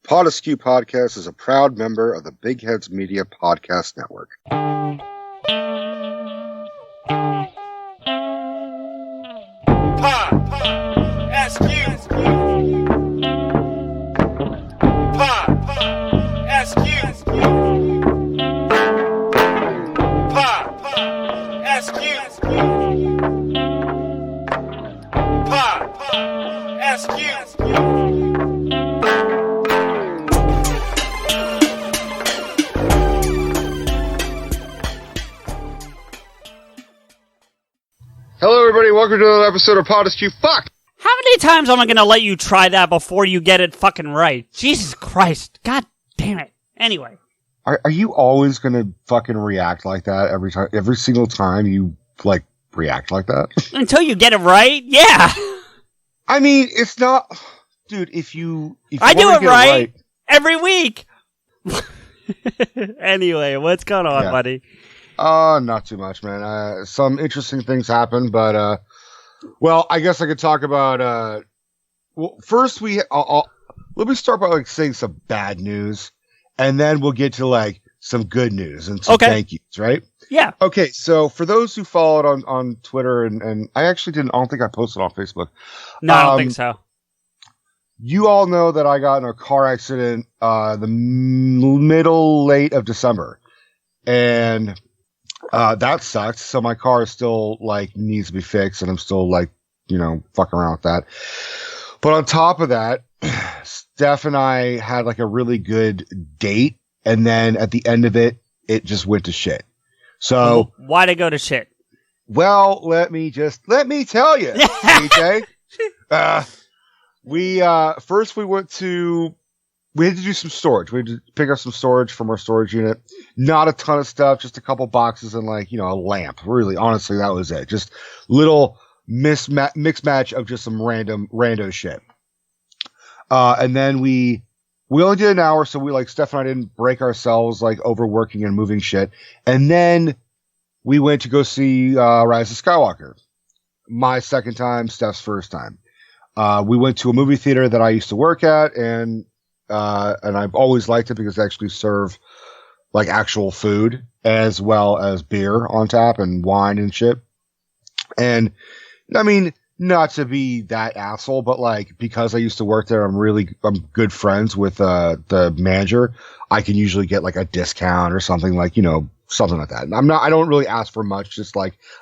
PodAskew Podcast is a proud member of the Big Heads Media Podcast Network. Hello, everybody. Welcome to another episode of PodAskew. Fuck! How many times am I going to let you try that before you get it fucking right? Jesus Christ. God damn it. Anyway. Are you always going to fucking react like that every time? Every single time you, react like that? Until you get it right? Yeah. I mean, it's not... Dude, if you I do it right every week. Anyway, what's going on, buddy? Not too much, man. Some interesting things happened, but, I guess I could talk about, first let me start by, saying some bad news, and then we'll get to, some good news and some thank yous, right? Yeah. Okay, so for those who followed on Twitter, and I actually I don't think I posted on Facebook. No, I don't think so. You all know that I got in a car accident, late of December, and that sucks. So my car is still needs to be fixed, and I'm still fucking around with that. But on top of that, Steph and I had a really good date, and then at the end of it, it just went to shit. So why'd it go to shit? Well, let me tell you, DJ. We had to do some storage. We had to pick up some storage from our storage unit. Not a ton of stuff, just a couple boxes and a lamp. Really, honestly, that was it. Just little mixed match of just some rando shit. And then we only did an hour, so Steph and I didn't break ourselves overworking and moving shit. And then we went to go see Rise of Skywalker. My second time, Steph's first time. We went to a movie theater that I used to work at, and I've always liked it because they actually serve actual food as well as beer on tap and wine and shit. And I mean, not to be that asshole, but because I used to work there, I'm good friends with the manager. I can usually get a discount or something something like that. I don't really ask for much, just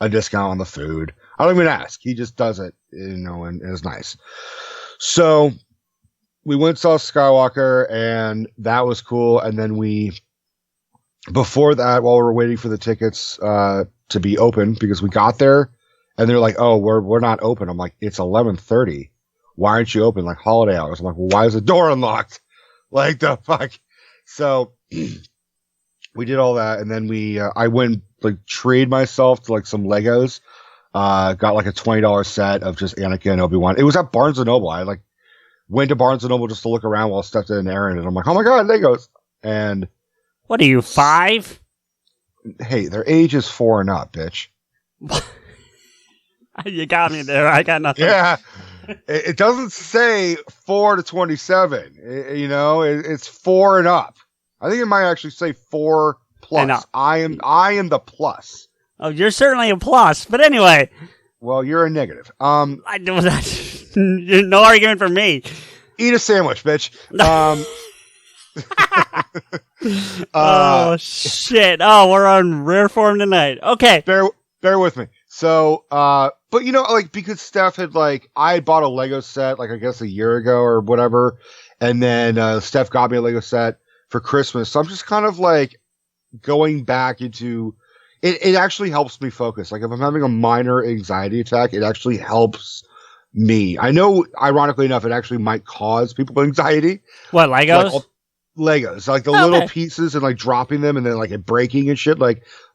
a discount on the food. I don't even ask. He just does it, and it's nice. So we went and saw Skywalker, and that was cool. And then before that, while we were waiting for the tickets to be open, because we got there, and they're like, "Oh, we're not open." I'm like, "It's 11:30. Why aren't you open? Holiday hours." I'm like, "Well, why is the door unlocked?" The fuck. So we did all that, and then I went trade myself to some Legos. Got a $20 set of just Anakin and Obi-Wan. It was at Barnes & Noble. I went to Barnes & Noble just to look around while Steph did an errand, and I'm like, oh my god, Legos. And what are you, 5? Hey, their age is 4 and up, bitch. You got me there. I got nothing. Yeah. It doesn't say 4 to 27. It's 4 and up. I think it might actually say 4 plus. I am the plus. Oh, you're certainly a plus. But anyway. Well, you're a negative. I do that. No argument for me. Eat a sandwich, bitch. Oh, shit. Oh, we're on rare form tonight. Okay. Bear with me. So, but because Steph had I had bought a Lego set, I guess a year ago or whatever. And then, Steph got me a Lego set for Christmas. So I'm just kind of going back into, it actually helps me focus. If I'm having a minor anxiety attack, it actually helps me. I know, ironically enough, it actually might cause people anxiety. What, Legos? Legos, the little pieces and dropping them and then it breaking and shit.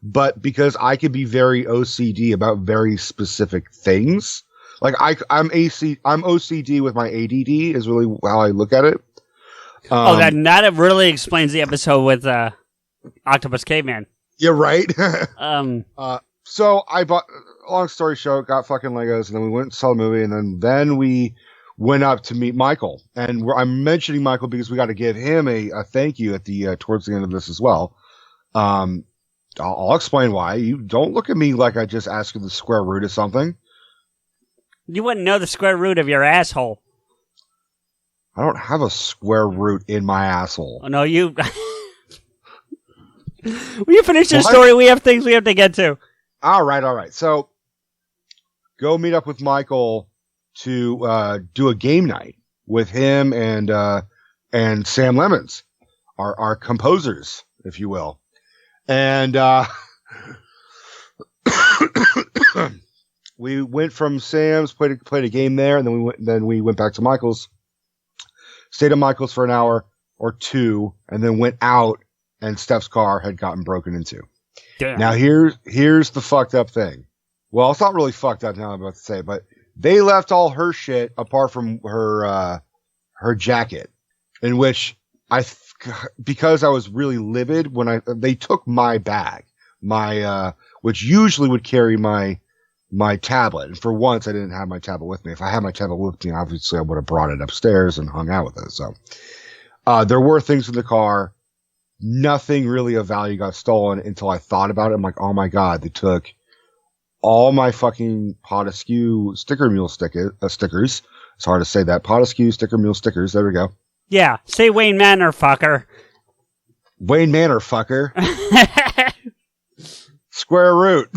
But because I can be very OCD about very specific things. I'm OCD with my ADD is really how I look at it. That really explains the episode with Octopus Caveman. Yeah, right. So I bought. Long story short, got fucking Legos, and then we went and saw the movie, and then we went up to meet Michael. And I'm mentioning Michael because we got to give him a thank you at the towards the end of this as well. I'll explain why. You don't look at me like I just asked you the square root of something. You wouldn't know the square root of your asshole. I don't have a square root in my asshole. Oh, no, you... Will you finish your story? We have things we have to get to. All right. So, go meet up with Michael to do a game night with him and Sam Lemons, our composers, if you will. And we went from Sam's, played a game there, and then we went back to Michael's. Stayed at Michael's for an hour or two, and then went out, and Steph's car had gotten broken into. Damn. Now here's the fucked up thing. Well, it's not really fucked up now, I'm about to say, but they left all her shit apart from her jacket, in which because I was really livid when they took my bag, which usually would carry my tablet. And for once, I didn't have my tablet with me. If I had my tablet with me, obviously I would have brought it upstairs and hung out with it. So, there were things in the car. Nothing really of value got stolen until I thought about it. I'm like, oh my God, they took all my fucking PodAskew Sticker Mule stickers. It's hard to say that. PodAskew Sticker Mule stickers. There we go. Yeah. Say Wayne Manor, fucker. Wayne Manor, fucker. Square root.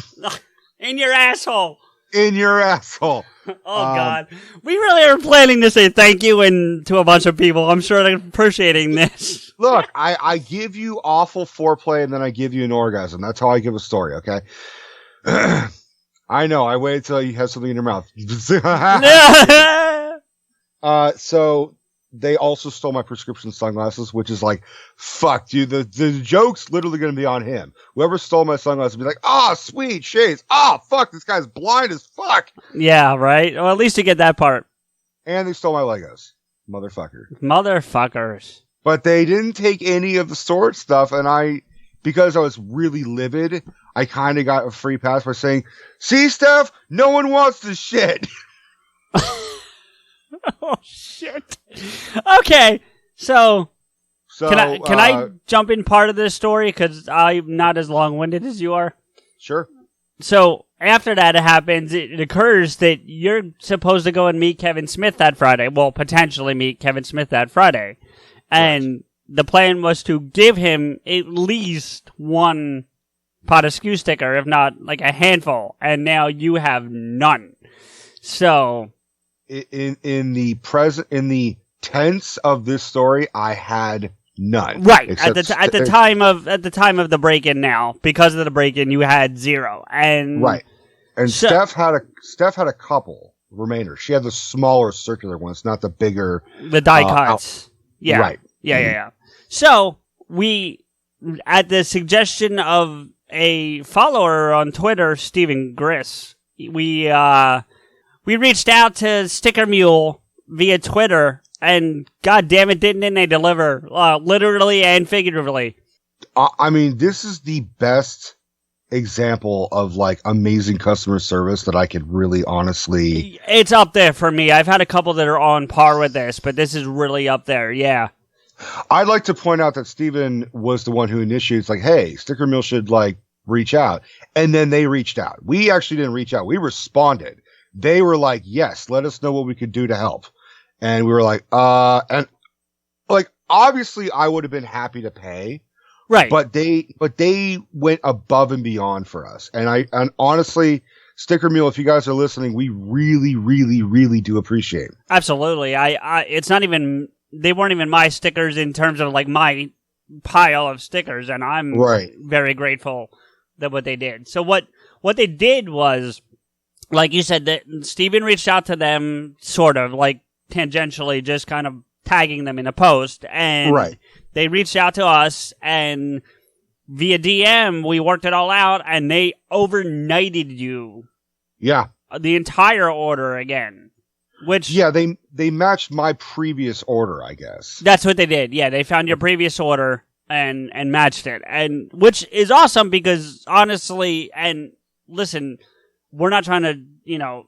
In your asshole. In your asshole. Oh, God. We really are planning to say thank you to a bunch of people. I'm sure they're appreciating this. Look, I give you awful foreplay and then I give you an orgasm. That's how I give a story, okay? I know. I wait until you have something in your mouth. So they also stole my prescription sunglasses, which is like, fuck, dude. The joke's literally going to be on him. Whoever stole my sunglasses will be like, oh, sweet shades. Oh, fuck, this guy's blind as fuck. Yeah, right? Well, at least you get that part. And they stole my Legos. Motherfuckers. But they didn't take any of the storage stuff, and because I was really livid, I kind of got a free pass by saying, see, Steph, no one wants this shit. Oh, shit. Okay, so can I jump in part of this story? Because I'm not as long-winded as you are. Sure. So after that happens, it occurs that you're supposed to go and meet Kevin Smith that Friday. Well, potentially meet Kevin Smith that Friday. And the plan was to give him at least one PodAskew sticker, if not like a handful. And now you have none. So in the tense of this story, I had none. Right. At the time of the break-in now, because of the break-in, you had zero. And right. And so, Steph had a couple remainder. She had the smaller circular ones, not the bigger. The die cuts. Yeah. Right. Yeah. So we, at the suggestion of a follower on Twitter, Stephen Griss, we reached out to Sticker Mule via Twitter, and god damn it, didn't they deliver, literally and figuratively. I mean, this is the best example of like amazing customer service that I could really honestly. It's up there for me. I've had a couple that are on par with this, but this is really up there. Yeah. I'd like to point out that Steven was the one who initiates like, hey, Sticker Mule should like reach out. And then they reached out. We actually didn't reach out. We responded. They were like, yes, let us know what we could do to help. And we were like, and like, obviously I would have been happy to pay. Right. But they went above and beyond for us. And honestly, Sticker Mule, if you guys are listening, we really, really, really do appreciate it. Absolutely. It's not even, they weren't even my stickers in terms of like my pile of stickers. And I'm very grateful that what they did. So what they did was, like you said, that Steven reached out to them sort of like tangentially, just kind of tagging them in a post. And they reached out to us, and via DM, we worked it all out, and they overnighted you. Yeah. The entire order again. Which. Yeah, they matched my previous order, I guess. That's what they did. Yeah, they found your previous order and matched it. And which is awesome because honestly, and listen, we're not trying to,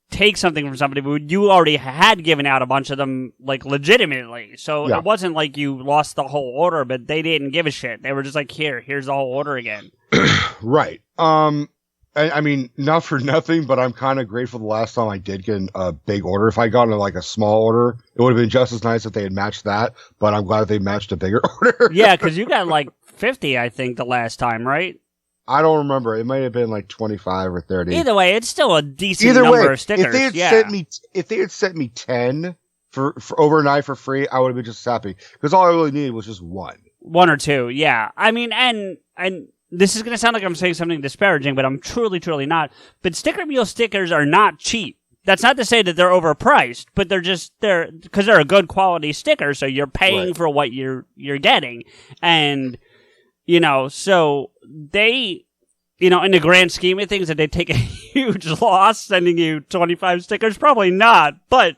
take something from somebody, but you already had given out a bunch of them, like, legitimately. So it wasn't like you lost the whole order, but they didn't give a shit. They were just like, here's the whole order again. Right. I mean, not for nothing, but I'm kind of grateful the last time I did get a big order. If I got into like a small order, it would have been just as nice if they had matched that, but I'm glad they matched a bigger order. Yeah, because you got like 50, I think, the last time, right? I don't remember. It might have been like 25 or 30. Either way, it's still a decent number of stickers. If they had sent me 10 for overnight for free, I would have been just happy. Because all I really needed was just one. One or two, yeah. I mean, and this is going to sound like I'm saying something disparaging, but I'm truly, truly not. But Sticker Mule stickers are not cheap. That's not to say that they're overpriced, but because they're a good quality sticker, so you're paying for what you're getting. And, so they, in the grand scheme of things, that they take a huge loss sending you 25 stickers? Probably not. But,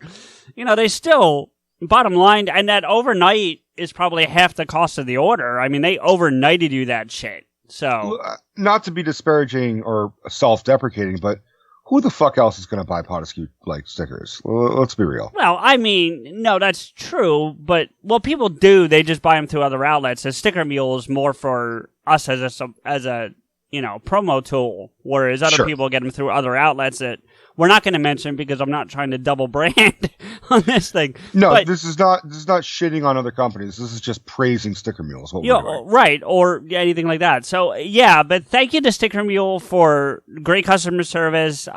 they still, bottom line, and that overnight is probably half the cost of the order. I mean, they overnighted you that shit. So, not to be disparaging or self-deprecating, but who the fuck else is going to buy PodAskew like stickers? Let's be real. Well, I mean, no, that's true, but people do. They just buy them through other outlets. The Sticker Mule is more for us as a promo tool, whereas other people get them through other outlets that we're not going to mention because I'm not trying to double brand on this thing. No, but this is not shitting on other companies. This is just praising Sticker Mule. Is what we're doing. Right, or anything like that. So yeah, but thank you to Sticker Mule for great customer service,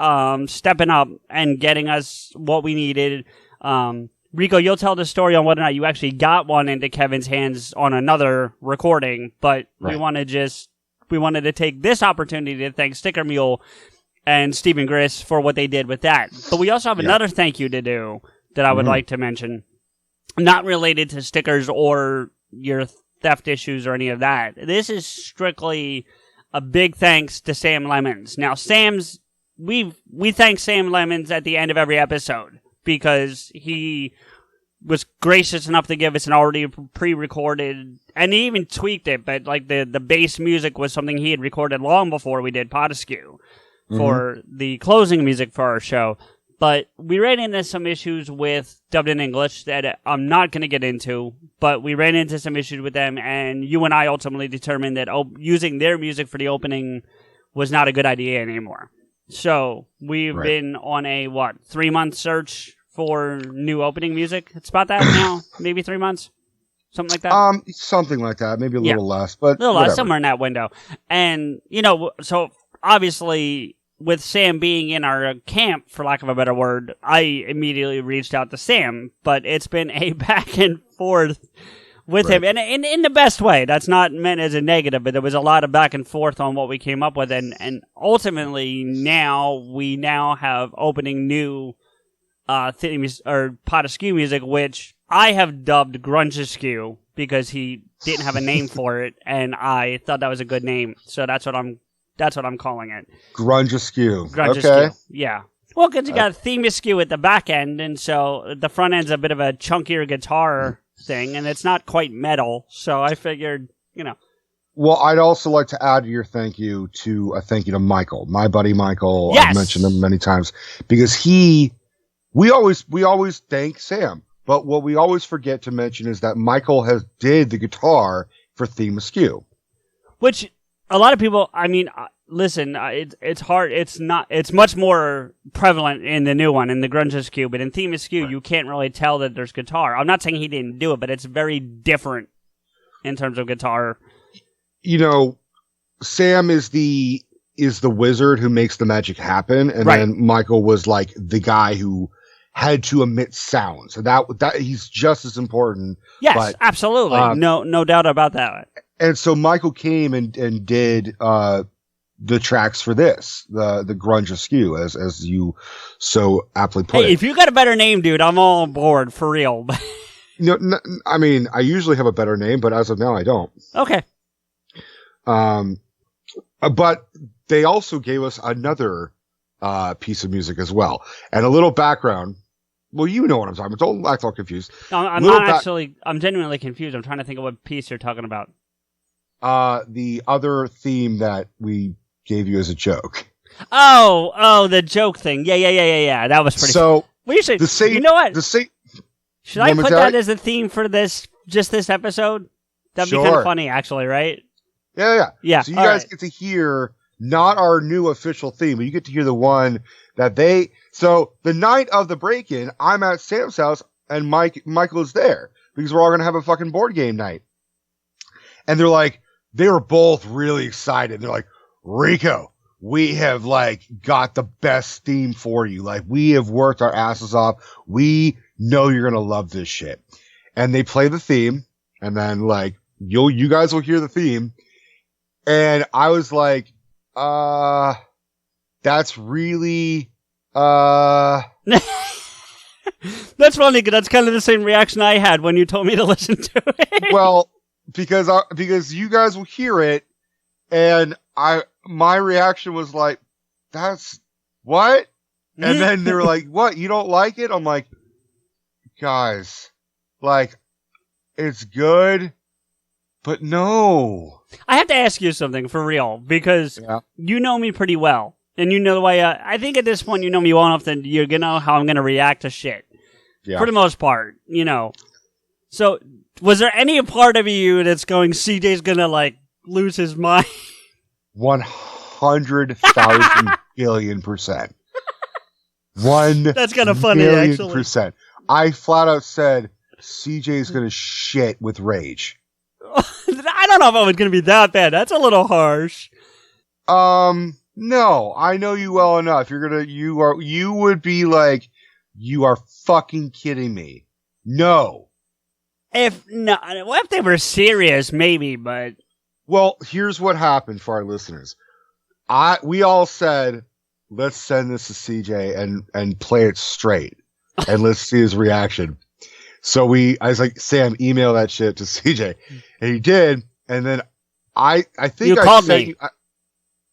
stepping up and getting us what we needed. Rico, you'll tell the story on whether or not you actually got one into Kevin's hands on another recording, but we wanted to take this opportunity to thank Sticker Mule and Stephen Griss for what they did with that. But we also have another thank you to do that I would like to mention. Not related to stickers or your theft issues or any of that. This is strictly a big thanks to Sam Lemons. Now, we thank Sam Lemons at the end of every episode because he was gracious enough to give us an already pre-recorded, and he even tweaked it, but like the bass music was something he had recorded long before we did PodAskew for the closing music for our show. But we ran into some issues with Dubbed in English that I'm not going to get into, but we ran into some issues with them, and you and I ultimately determined that using their music for the opening was not a good idea anymore. So we've been on a 3-month search for new opening music. It's about that now, maybe 3 months, something like that. Something like that, maybe a little less, but a little less, somewhere in that window. And so obviously, with Sam being in our camp, for lack of a better word, I immediately reached out to Sam, but it's been a back and forth with him, and in the best way. That's not meant as a negative, but there was a lot of back and forth on what we came up with, and ultimately we now have opening new themes or PodAskew music, which I have dubbed Grunge-askew because he didn't have a name for it, and I thought that was a good name, so that's what I'm calling it. Grunge-askew. Grunge-askew. Okay. Yeah. Well, because you got theme askew at the back end, and so the front end's a bit of a chunkier guitar thing, and it's not quite metal, so I figured, Well, I'd also like to add to your thank you to Michael, my buddy Michael. Yes. I've mentioned him many times because we always thank Sam, but what we always forget to mention is that Michael did the guitar for Theme Askew. Which a lot of people, I mean, listen, it's hard. It's much more prevalent in the new one, in the Grunge-askew, but in Theme Askew, you can't really tell that there's guitar. I'm not saying he didn't do it, but it's very different in terms of guitar. Sam is the wizard who makes the magic happen, and then Michael was like the guy who had to emit sound. So that he's just as important. Yes, absolutely. No doubt about that. And so Michael came and did the tracks for this, the Grunge-askew, as you so aptly put it. Hey, if you got a better name, dude, I'm all on board for real. I mean, I usually have a better name, but as of now, I don't. Okay. But they also gave us another piece of music as well, and a little background. Well, you know what I'm talking about. Don't act all confused. No, I'm not actually. I'm genuinely confused. I'm trying to think of what piece you're talking about. The other theme that we gave you as a joke. Oh, the joke thing. Yeah. That was pretty. So we should. You know what? Should I put that as a theme for this episode? That'd be kind of funny, actually, right? Yeah. So you guys get to hear not our new official theme, but you get to hear the one that they. So the night of the break-in, I'm at Sam's house and Michael is there because we're all gonna have a fucking board game night. And they were both really excited. They're like, Rico, we have got the best theme for you. We have worked our asses off. We know you're gonna love this shit. And they play the theme, and then you guys will hear the theme. And I was like, that's really, That's funny, because that's kind of the same reaction I had when you told me to listen to it. Well, because you guys will hear it, and my reaction was like, that's what? And then they were like, what? You don't like it? I'm like, guys, it's good, but no. I have to ask you something for real, because you know me pretty well. And you know the way, I think at this point you know me well enough that you're going to know how I'm going to react to shit. Yeah. For the most part, So, was there any part of you that's going, CJ's going to, lose his mind? 100,000 billion%. That's kind of funny, actually. %. I flat out said, CJ's going to shit with rage. I don't know if it was going to be that bad. That's a little harsh. No, I know you well enough. You would be like, you are fucking kidding me. No. If they were serious, maybe, but. Well, here's what happened for our listeners. We all said, let's send this to CJ and play it straight. And let's see his reaction. So I was like, Sam, email that shit to CJ. And he did. And then I think you called me.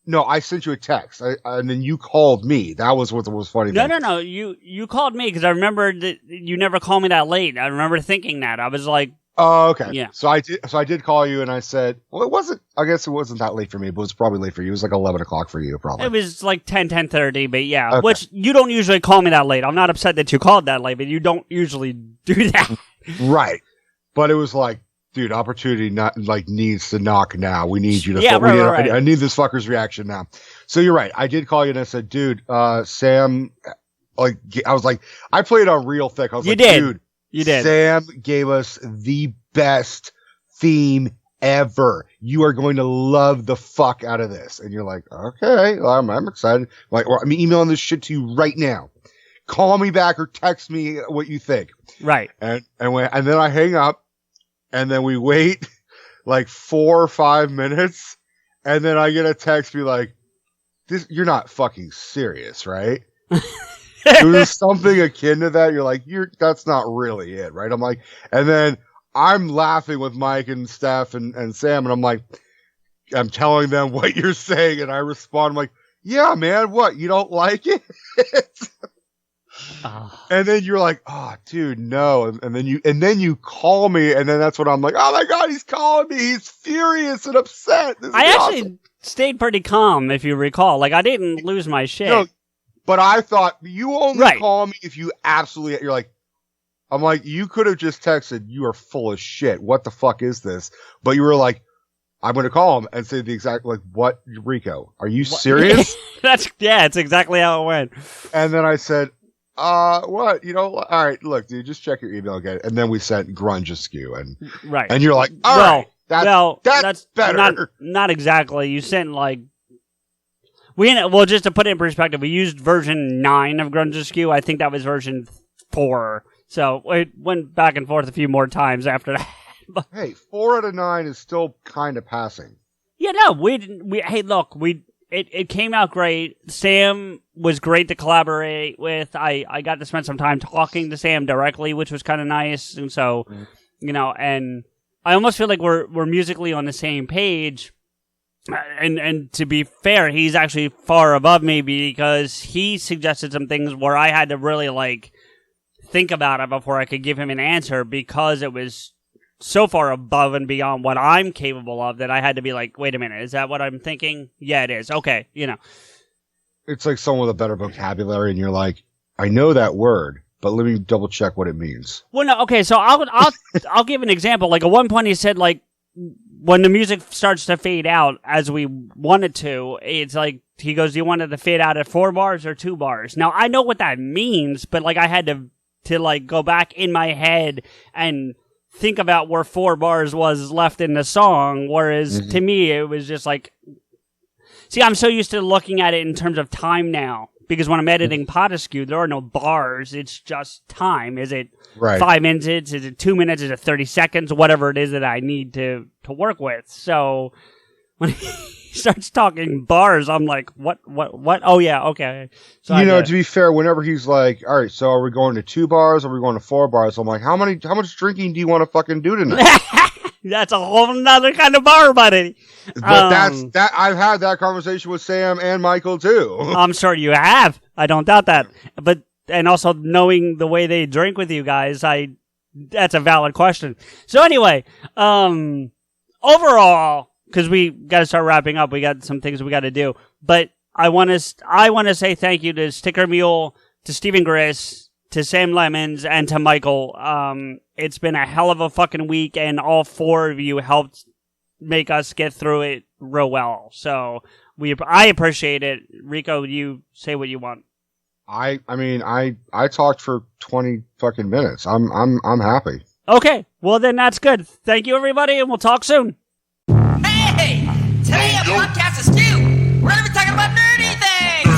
No, I sent you a text. And then you called me. That was what was funny. No. You called me because I remember that you never called me that late. I remember thinking that. I was like, oh, okay. Yeah. So I did call you and I said, well, I guess it wasn't that late for me, but it was probably late for you. It was 11 o'clock for you, probably. It was 10:30, but yeah. Okay. Which you don't usually call me that late. I'm not upset that you called that late, but you don't usually do that. Right. But it was dude, opportunity needs to knock now. We need you to. Right. I need this fucker's reaction now. So you're right. I did call you and I said, dude, Sam, I was like, I played on real thick. I was dude, you did. Sam gave us the best theme ever. You are going to love the fuck out of this. And you're like, okay, I'm excited. I'm emailing this shit to you right now. Call me back or text me what you think. Right. And then I hang up. And then we wait 4 or 5 minutes, and then I get a text be like, you're not fucking serious, right? It was something akin to that. You're like, that's not really it, right? I'm like, and then I'm laughing with Mike and Steph and Sam, and I'm telling them what you're saying, and I respond, I'm like, yeah, man, what? You don't like it? And then you're like, oh, dude, no. And then you call me, and then that's when I'm like, oh my God, he's calling me. He's furious and upset. I actually stayed pretty calm, if you recall. I didn't lose my shit. No, but I thought you only call me if you absolutely, you're like, I'm like, you could have just texted, you are full of shit. What the fuck is this? But you were like, I'm going to call him and say the exact, what, Rico? Are you serious? It's exactly how it went. And then I said, what? All right, look, dude, just check your email again. And then we sent Grunge-Askew, and you're like, all right, that's better. Not exactly. You sent just to put it in perspective, we used version 9 of Grunge-Askew. I think that was version 4. So it went back and forth a few more times after that. Hey, 4 out of 9 is still kind of passing. Yeah, no, It came out great. Sam was great to collaborate with. I got to spend some time talking to Sam directly, which was kind of nice. And so, and I almost feel like we're musically on the same page. And to be fair, he's actually far above me because he suggested some things where I had to really think about it before I could give him an answer because it was so far above and beyond what I'm capable of that I had to be like, wait a minute, is that what I'm thinking? Yeah, it is. Okay, it's like someone with a better vocabulary, and you're like, I know that word, but let me double check what it means. Well, no, okay, so I'll give an example. Like, at one point he said, like, when the music starts to fade out, as we want it to, it's like, he goes, do you want it to fade out at 4 bars or 2 bars? Now, I know what that means, but, like, I had to like, go back in my head and think about where 4 bars was left in the song, whereas to me, it was just like, see, I'm so used to looking at it in terms of time now. Because when I'm editing PodAskew, there are no bars. It's just time. Is it 5 minutes? Is it 2 minutes? Is it 30 seconds? Whatever it is that I need to work with. So when he starts talking bars, I'm like, what? Oh, yeah, okay. So to be fair, whenever he's like, all right, so are we going to 2 bars? Or are we going to 4 bars? I'm like, how much drinking do you want to fucking do tonight? That's a whole nother kind of bar, buddy. But I've had that conversation with Sam and Michael too. I'm sure you have. I don't doubt that. And also knowing the way they drink with you guys, that's a valid question. So anyway, overall, because we got to start wrapping up, we got some things we got to do. But I want to say thank you to Sticker Mule, to Stephen Griss, to Sam Lemons, and to Michael. It's been a hell of a fucking week, and all 4 of you helped make us get through it real well. So I appreciate it. Rico, you say what you want. I mean, I talked for 20 fucking minutes. I'm happy. Okay, well then that's good. Thank you, everybody, and we'll talk soon. Hey, today on PodAskew, we're gonna be talking about nerdy things.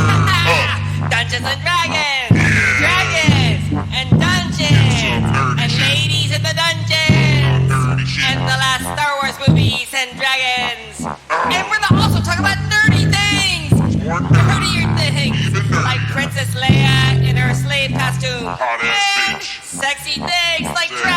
Dungeons and Dragons, and dungeons, and ladies in the dungeons, and the last Star Wars movies and dragons. And we're gonna also talk about nerdy things, nerdier things, like Princess Leia in her slave costume, and sexy things like dragons.